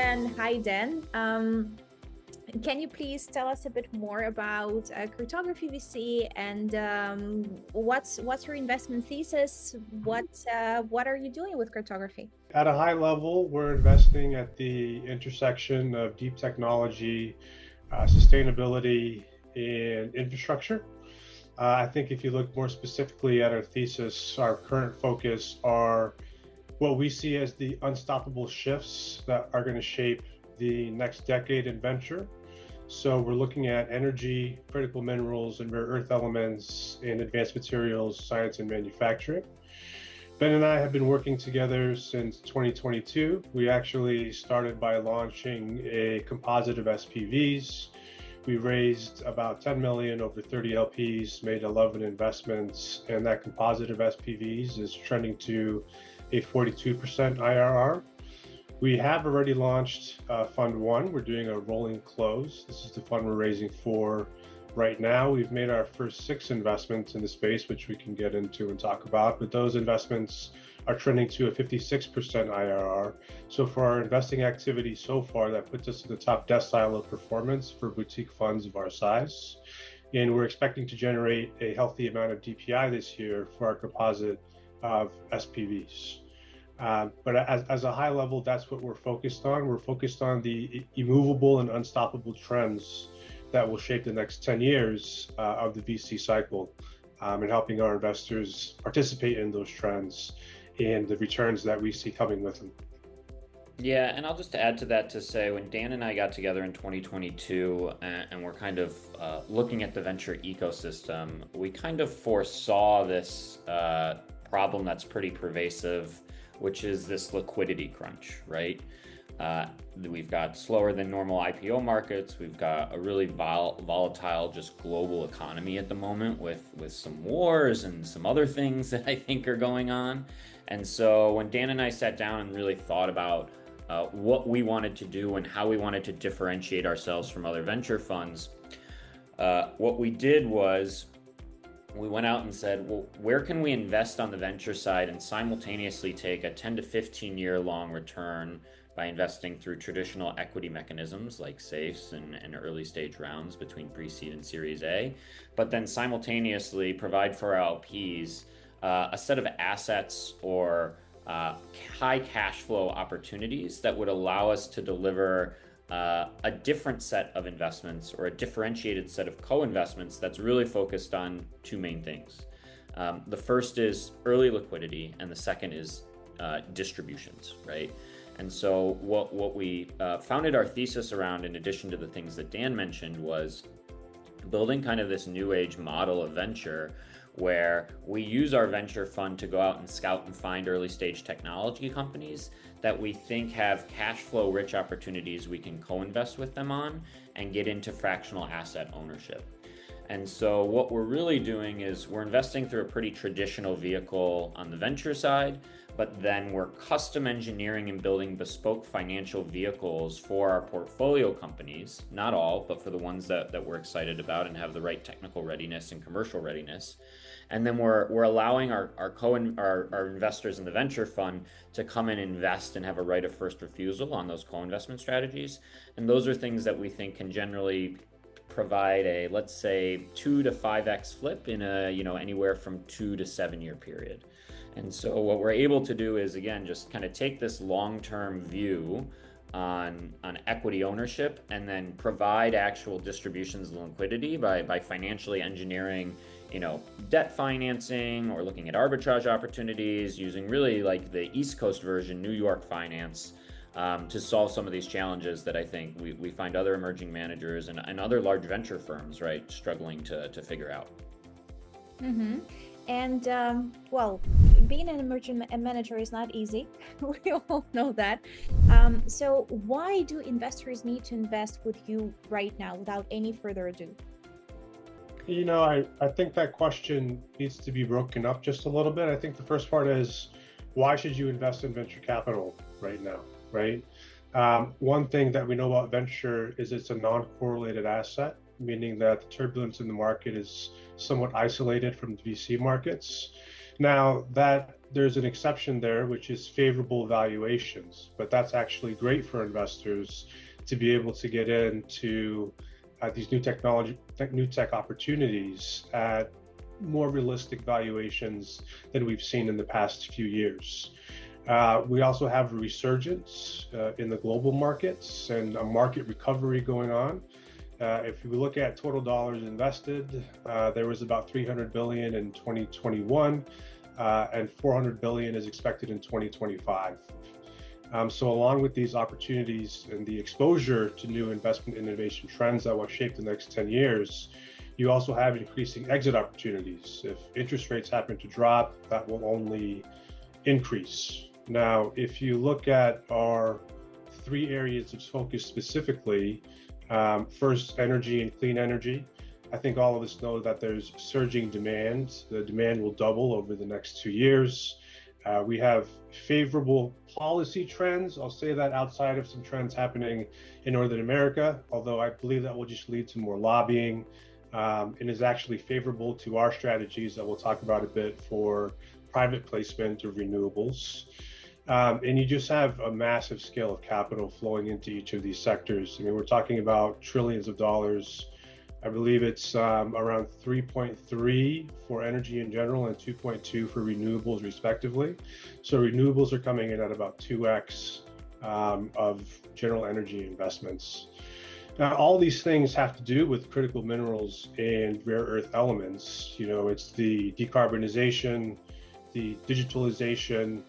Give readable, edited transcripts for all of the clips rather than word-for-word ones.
and hi, Dan. Can you please tell us a bit more about Cartography VC and what's your investment thesis? What are you doing with Cartography? At a high level, we're investing at the intersection of deep technology, sustainability, and infrastructure. I think if you look more specifically at our thesis, our current focus are what we see as the unstoppable shifts that are going to shape the next decade in venture. So we're looking at energy, critical minerals, and rare earth elements, and advanced materials, science, and manufacturing. Ben and I have been working together since 2022. We actually started by launching a composite of SPVs. We raised about 10 million over 30 LPs, made 11 investments, and that composite of SPVs is trending to a 42% IRR. We have already launched Fund 1. We're doing a rolling close. This is the fund we're raising for right now. We've made our first 6 investments in the space, which we can get into and talk about, but those investments are trending to a 56% IRR. So for our investing activity so far, that puts us in the top decile of performance for boutique funds of our size. And we're expecting to generate a healthy amount of DPI this year for our composite of SPVs. But as a high level, that's what we're focused on. We're focused on the immovable and unstoppable trends that will shape the next 10 years of the VC cycle, and helping our investors participate in those trends and the returns that we see coming with them. Yeah, and I'll just add to that to say when Dan and I got together in 2022 and we're kind of looking at the venture ecosystem, we kind of foresaw this problem that's pretty pervasive, which is this liquidity crunch, right? We've got slower than normal IPO markets. We've got a really volatile, just global economy at the moment with some wars and some other things that I think are going on. And so when Dan and I sat down and really thought about what we wanted to do and how we wanted to differentiate ourselves from other venture funds, what we did was we went out and said, well, where can we invest on the venture side and simultaneously take a 10 to 15 year long return by investing through traditional equity mechanisms like safes and early stage rounds between pre-seed and Series A, but then simultaneously provide for our LPs a set of assets or high cash flow opportunities that would allow us to deliver a different set of investments or a differentiated set of co-investments that's really focused on 2 main things. The first is early liquidity, and the second is distributions, right? And so what we founded our thesis around, in addition to the things that Dan mentioned, was building kind of this new age model of venture where we use our venture fund to go out and scout and find early stage technology companies that we think have cash flow rich opportunities we can co-invest with them on and get into fractional asset ownership. And so what we're really doing is we're investing through a pretty traditional vehicle on the venture side, but then we're custom engineering and building bespoke financial vehicles for our portfolio companies, not all, but for the ones that we're excited about and have the right technical readiness and commercial readiness. And then we're allowing our investors in the venture fund to come and invest and have a right of first refusal on those co-investment strategies. And those are things that we think can generally provide a, let's say, 2 to 5x flip in a, anywhere from 2 to 7 year period. And so what we're able to do is, again, just kind of take this long-term view on equity ownership and then provide actual distributions and liquidity by financially engineering, debt financing or looking at arbitrage opportunities using really like the East Coast version, New York finance, to solve some of these challenges that I think we find other emerging managers and other large venture firms, right, struggling to figure out. Mm-hmm. And well, being an emerging manager is not easy. We all know that. So why do investors need to invest with you right now without any further ado? I think that question needs to be broken up just a little bit. I think the first part is, why should you invest in venture capital right now, right? One thing that we know about venture is it's a non-correlated asset. meaning that the turbulence in the market is somewhat isolated from the VC markets. Now, that there's an exception there, which is favorable valuations, but that's actually great for investors to be able to get into these new tech opportunities at more realistic valuations than we've seen in the past few years. We also have a resurgence in the global markets and a market recovery going on. If we look at total dollars invested, there was about 300 billion in 2021, and 400 billion is expected in 2025. So along with these opportunities and the exposure to new investment innovation trends that will shape the next 10 years, you also have increasing exit opportunities. If interest rates happen to drop, that will only increase. Now, if you look at our three areas of focus specifically, first, energy and clean energy. I think all of us know that there's surging demand. The demand will double over the next 2 years. We have favorable policy trends. I'll say that outside of some trends happening in Northern America, although I believe that will just lead to more lobbying, and is actually favorable to our strategies that we'll talk about a bit for private placement of renewables. And you just have a massive scale of capital flowing into each of these sectors. I mean, we're talking about trillions of dollars. I believe it's around 3.3 for energy in general and 2.2 for renewables respectively. So renewables are coming in at about 2x of general energy investments. Now, all these things have to do with critical minerals and rare earth elements. You know, it's the decarbonization, the digitalization,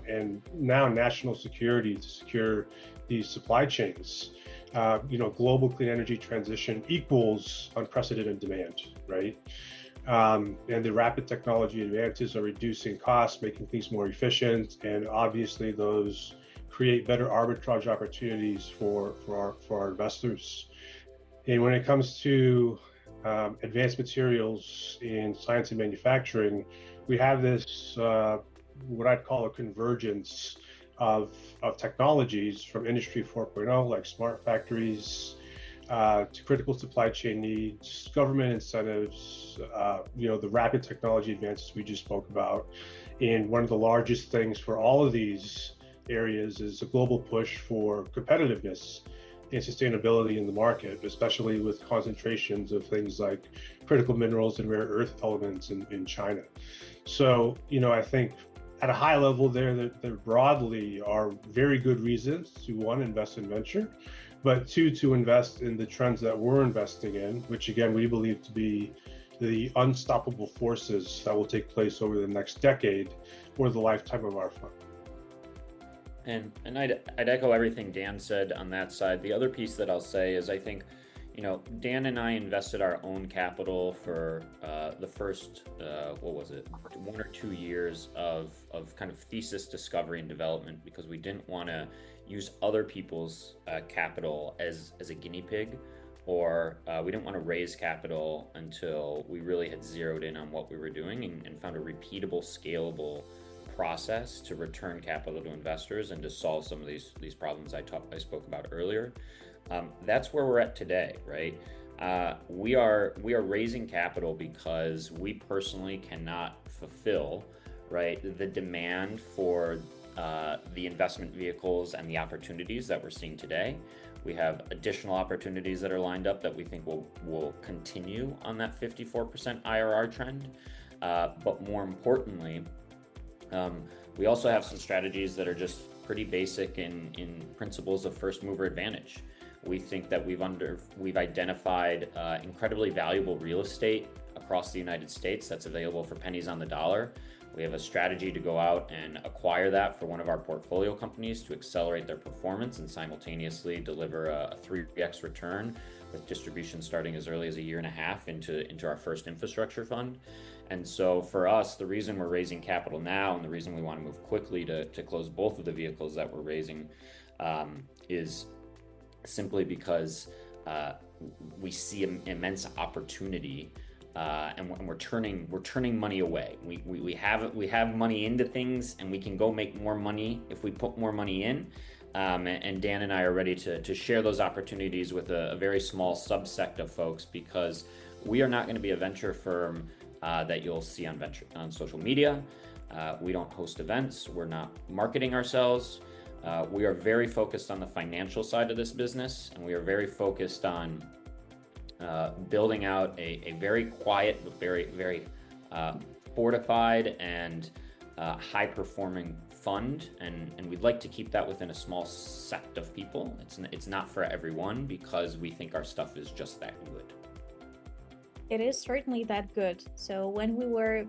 and now national security to secure these supply chains. Global clean energy transition equals unprecedented demand, right? And the rapid technology advances are reducing costs, making things more efficient, and obviously those create better arbitrage opportunities for our investors. And when it comes to advanced materials in science and manufacturing, we have this what I'd call a convergence of technologies from Industry 4.0, like smart factories, to critical supply chain needs, government incentives, the rapid technology advances we just spoke about. And one of the largest things for all of these areas is a global push for competitiveness and sustainability in the market, especially with concentrations of things like critical minerals and rare earth elements in China. So, I think at a high level there broadly are very good reasons to, one, invest in venture, but two, to invest in the trends that we're investing in, which again, we believe to be the unstoppable forces that will take place over the next decade or the lifetime of our fund. And I'd echo everything Dan said on that side. The other piece that I'll say is I think, Dan and I invested our own capital for the first, 1 or 2 years of kind of thesis discovery and development, because we didn't want to use other people's capital as a guinea pig, or we didn't want to raise capital until we really had zeroed in on what we were doing and found a repeatable, scalable process to return capital to investors and to solve some of these problems I spoke about earlier. That's where we're at today, right? We are raising capital because we personally cannot fulfill, right, the demand for the investment vehicles and the opportunities that we're seeing today. We have additional opportunities that are lined up that we think will continue on that 54% IRR trend. But more importantly, we also have some strategies that are just pretty basic in principles of first mover advantage. We think that we've identified incredibly valuable real estate across the United States that's available for pennies on the dollar. We have a strategy to go out and acquire that for one of our portfolio companies to accelerate their performance and simultaneously deliver a 3x return, with distribution starting as early as 1.5 years into our first infrastructure fund. And so for us, the reason we're raising capital now and the reason we want to move quickly to close both of the vehicles that we're raising is simply because we see immense opportunity, and we're turning money away. We have money into things, and we can go make more money if we put more money in. and Dan and I are ready to share those opportunities with a very small subsect of folks, because we are not going to be a venture firm that you'll see on social media. We don't host events. We're not marketing ourselves. We are very focused on the financial side of this business, and we are very focused on building out a very quiet but very fortified and high-performing fund, and we'd like to keep that within a small sect of people. It's not for everyone, because we think our stuff is just that good. It is certainly that good. So when we were,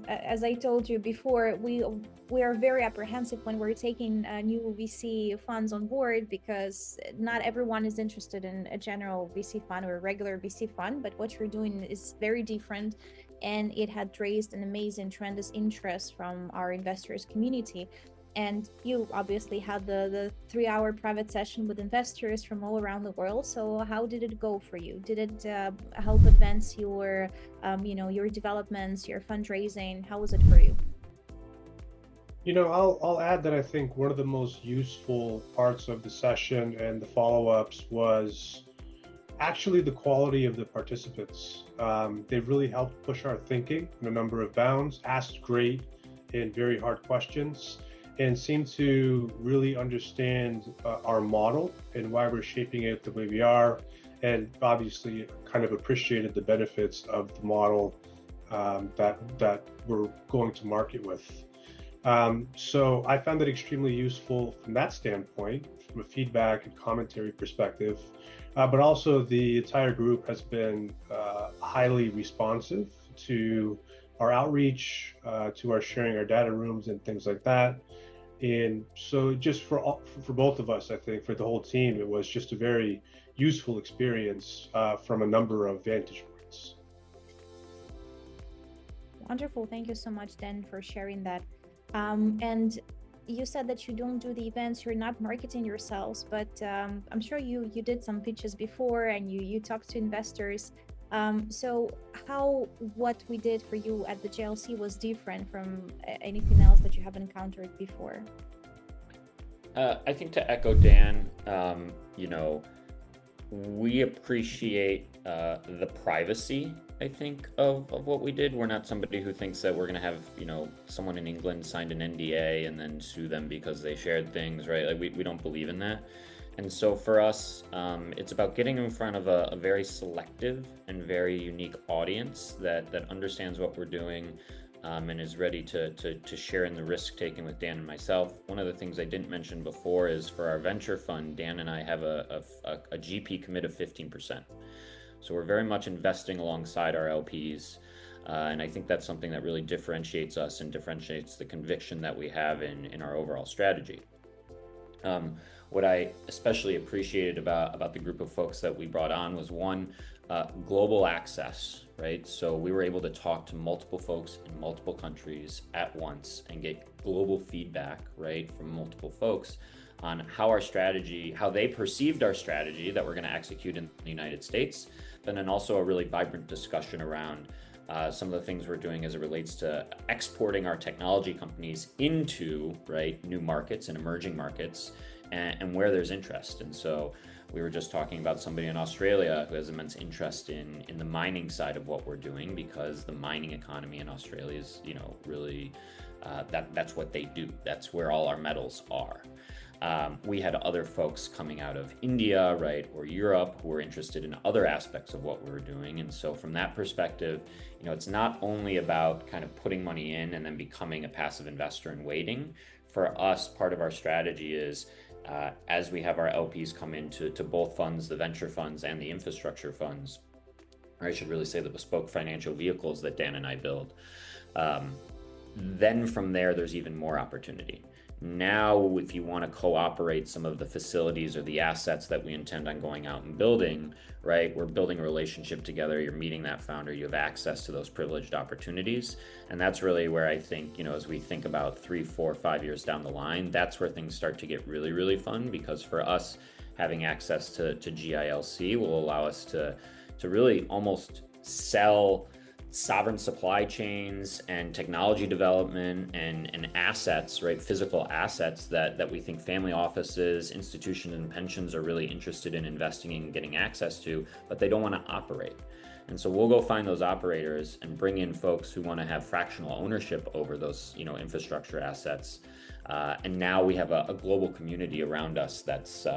as I told you before, we are very apprehensive when we're taking new VC funds on board, because not everyone is interested in a general VC fund or a regular VC fund. But what you're doing is very different, and it had raised an amazing, tremendous interest from our investors community. And you obviously had the 3-hour private session with investors from all around the world. So how did it go for you? Did it help advance your, your developments, your fundraising? How was it for you? I'll add that I think one of the most useful parts of the session and the follow-ups was actually the quality of the participants. They really helped push our thinking in a number of bounds, asked great and very hard questions, and seem to really understand our model and why we're shaping it the way we are, and obviously kind of appreciated the benefits of the model that we're going to market with. So I found it extremely useful from that standpoint, from a feedback and commentary perspective, but also the entire group has been highly responsive to our outreach, to our sharing our data rooms and things like that. And so just for both of us, I think for the whole team, it was just a very useful experience from a number of vantage points. Wonderful. Thank you so much, Dan, for sharing that. And you said that you don't do the events, you're not marketing yourselves, but I'm sure you did some pitches before, and you talked to investors. So what we did for you at the JLC was different from anything else that you have encountered before? I think, to echo Dan, we appreciate the privacy, I think, of what we did. We're not somebody who thinks that we're going to have, someone in England signed an NDA and then sue them because they shared things, right? Like we don't believe in that. And so for us, it's about getting in front of a very selective and very unique audience that understands what we're doing, and is ready to share in the risk taken with Dan and myself. One of the things I didn't mention before is, for our venture fund, Dan and I have a GP commit of 15%. So we're very much investing alongside our LPs. And I think that's something that really differentiates us and differentiates the conviction that we have in our overall strategy. What I especially appreciated about the group of folks that we brought on was, one, global access, right? So we were able to talk to multiple folks in multiple countries at once and get global feedback, right, from multiple folks on how they perceived our strategy that we're going to execute in the United States, but then also a really vibrant discussion around some of the things we're doing as it relates to exporting our technology companies into, right, new markets and emerging markets, and where there's interest. And so we were just talking about somebody in Australia who has immense interest in the mining side of what we're doing, because the mining economy in Australia is, really that's what they do. That's where all our metals are. We had other folks coming out of India, right, or Europe, who were interested in other aspects of what we were doing. And so from that perspective, it's not only about kind of putting money in and then becoming a passive investor and waiting. For us, part of our strategy is, as we have our LPs come into both funds, the venture funds and the infrastructure funds, or I should really say the bespoke financial vehicles that Dan and I build, then from there's even more opportunity. Now, if you want to cooperate some of the facilities or the assets that we intend on going out and building, right, we're building a relationship together. You're meeting that founder. You have access to those privileged opportunities. And that's really where I think, as we think about 3, 4, 5 years down the line, that's where things start to get really, really fun, because for us, having access to GILC will allow us to really almost sell sovereign supply chains and technology development and assets, right? Physical assets that we think family offices, institutions, and pensions are really interested in investing in and getting access to, but they don't want to operate. And so we'll go find those operators and bring in folks who want to have fractional ownership over those, infrastructure assets. And now we have a global community around us that's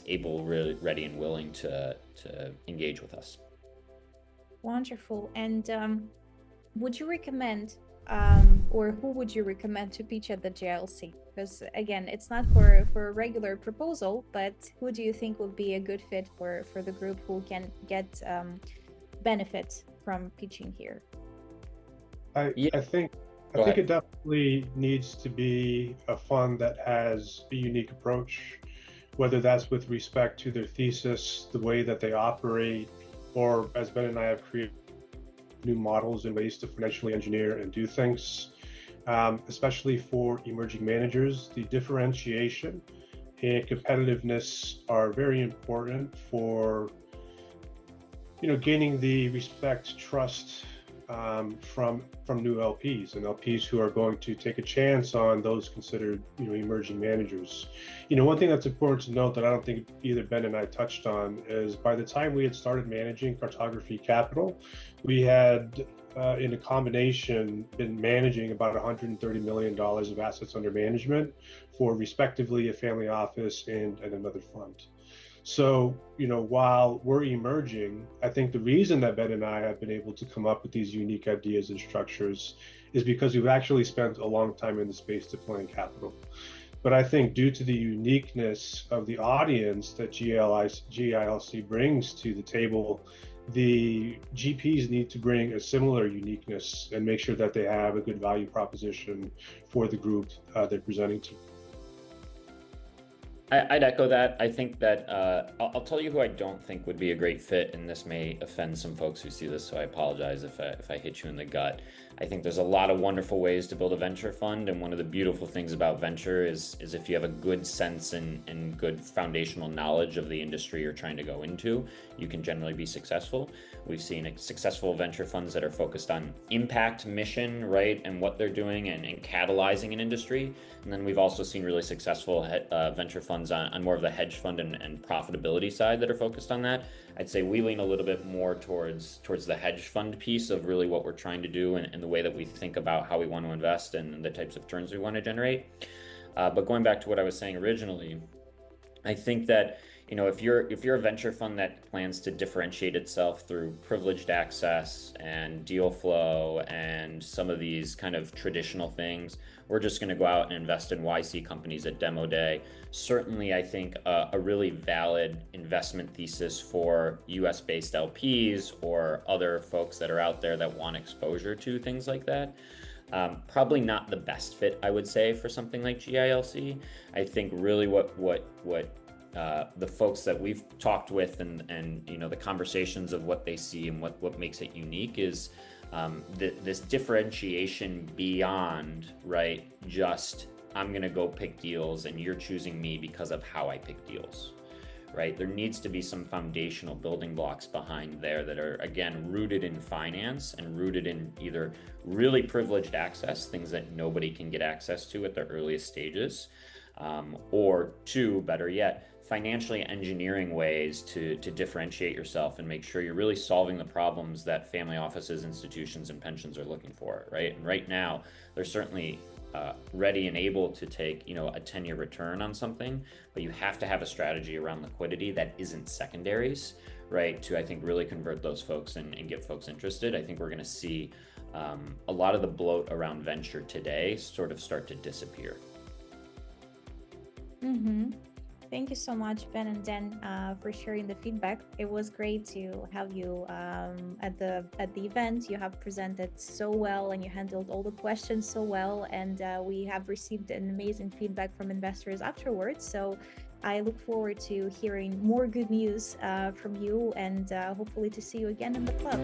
able, really ready, and willing to engage with us. Wonderful. And would you recommend, or who would you recommend to pitch at the GLC? Because again, it's not for a regular proposal, but who do you think would be a good fit for the group who can get benefit from pitching here? I think it definitely needs to be a fund that has a unique approach, whether that's with respect to their thesis, the way that they operate, or as Ben and I have created new models and ways to financially engineer and do things, especially for emerging managers. The differentiation and competitiveness are very important for gaining the respect, trust from new LPs and LPs who are going to take a chance on those considered emerging managers. One thing that's important to note that I don't think either Ben and I touched on is by the time we had started managing Cartography Capital, we had in a combination been managing about $130 million of assets under management for respectively a family office and another fund. So, while we're emerging, I think the reason that Ben and I have been able to come up with these unique ideas and structures is because we've actually spent a long time in the space deploying capital. But I think due to the uniqueness of the audience that GILC brings to the table, the GPs need to bring a similar uniqueness and make sure that they have a good value proposition for the group they're presenting to. I'd echo that. I think that I'll tell you who I don't think would be a great fit, and this may offend some folks who see this, so I apologize if I hit you in the gut. I think there's a lot of wonderful ways to build a venture fund, and one of the beautiful things about venture is if you have a good sense and good foundational knowledge of the industry you're trying to go into, you can generally be successful. We've seen successful venture funds that are focused on impact, mission, right, and what they're doing and catalyzing an industry. And then we've also seen really successful venture funds on more of the hedge fund and profitability side that are focused on that. I'd say we lean a little bit more towards the hedge fund piece of really what we're trying to do and the way that we think about how we want to invest and the types of returns we want to generate. But going back to what I was saying originally, I think that if you're a venture fund that plans to differentiate itself through privileged access and deal flow and some of these kind of traditional things, we're just going to go out and invest in YC companies at demo day. Certainly, I think a really valid investment thesis for US-based LPs or other folks that are out there that want exposure to things like that. Probably not the best fit, I would say, for something like GILC. I think really what the folks that we've talked with and the conversations of what they see and what makes it unique is this differentiation beyond, right, just I'm going to go pick deals and you're choosing me because of how I pick deals, right? There needs to be some foundational building blocks behind there that are, again, rooted in finance and rooted in either really privileged access, things that nobody can get access to at the earliest stages, or two, better yet, financially engineering ways to differentiate yourself and make sure you're really solving the problems that family offices, institutions, and pensions are looking for, right? And right now, they're certainly ready and able to take, a 10-year return on something, but you have to have a strategy around liquidity that isn't secondaries, right? To, I think, really convert those folks and get folks interested. I think we're going to see a lot of the bloat around venture today sort of start to disappear. Mm-hmm. Thank you so much, Ben and Dan, for sharing the feedback. It was great to have you at the event. You have presented so well and you handled all the questions so well. And we have received an amazing feedback from investors afterwards. So I look forward to hearing more good news from you and hopefully to see you again in the club.